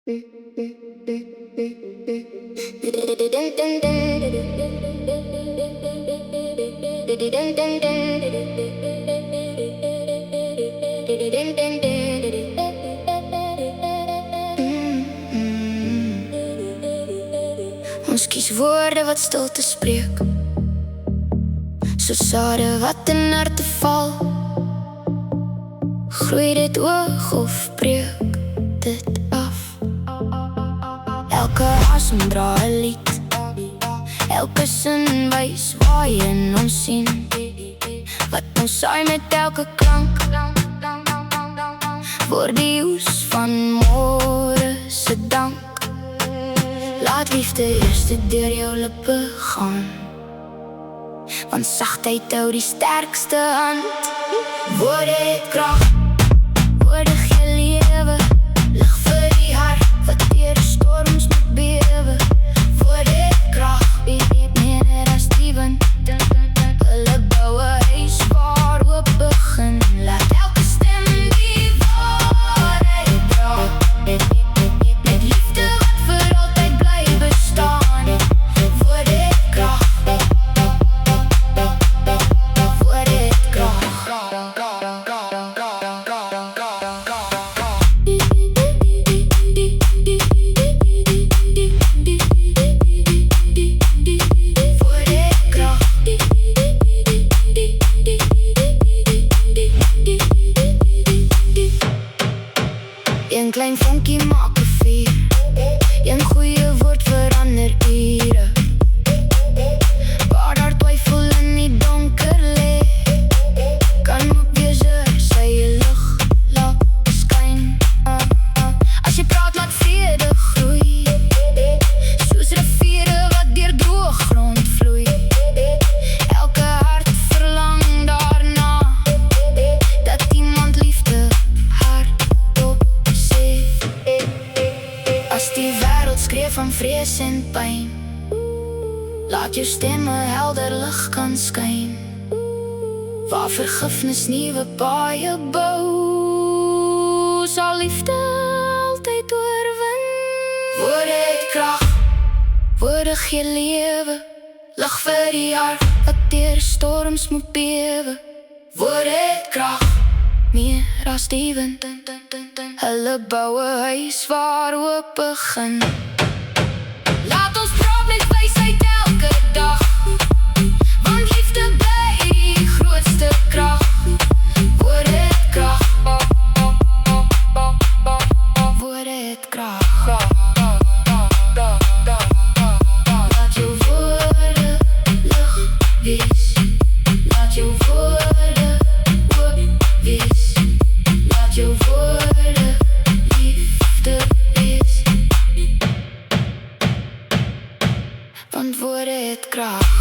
Ons kies woorde wat stilte spreek, so sade wat in harte val. Groei dit oog of breek dit af? Elke asem dra 'n lied, elke sin wys waarheen ons sien. Wat ons saai met elke klank, word die oes van môre se dank. Laat liefde eers deur jou lippe gaan, want sagtheid hou die sterkste hand. Woorde het krag, woorde gee lewe, lig vir die hart wat deur die storms moet bewe. Woorde het krag, meer as die wind, hulle bou 'n huis waar hoop begin. Laat elke stem die waarheid dra, met liefde wat vir altyd bly bestaan. Woorde het krag, woorde het krag. Een klein vonkie maak 'n vuur, een goeie woord verander ure. Waar daar twyfel in die donker lê, kan ook wees sy lig laat skyn. As jy praat, laat vrede groei, soos riviere wat deur droë grond vloei. Elke hart verlang daarna, dat iemand liefde hardop sê. As die wêreld skree van vrees en pyn, laat jou stem 'n helder lig kan skyn. Waar vergifnis nuwe paaie bou, sal liefde altyd oorwin. Woorde het krag, woorde gee lewe, lig vir die hart wat deur storms moet bewe. Woorde het krag, meer as die wind, hulle bou 'n huis waar hoop begin. Laat ons praat met wysheid elke dag, want liefde bly die grootste krag. Woorde het krag, woorde het krag. Laat jou woorde lig wees, laat jou woorde hoop wees, laat jou woorde liefde wees, want woorde het krag.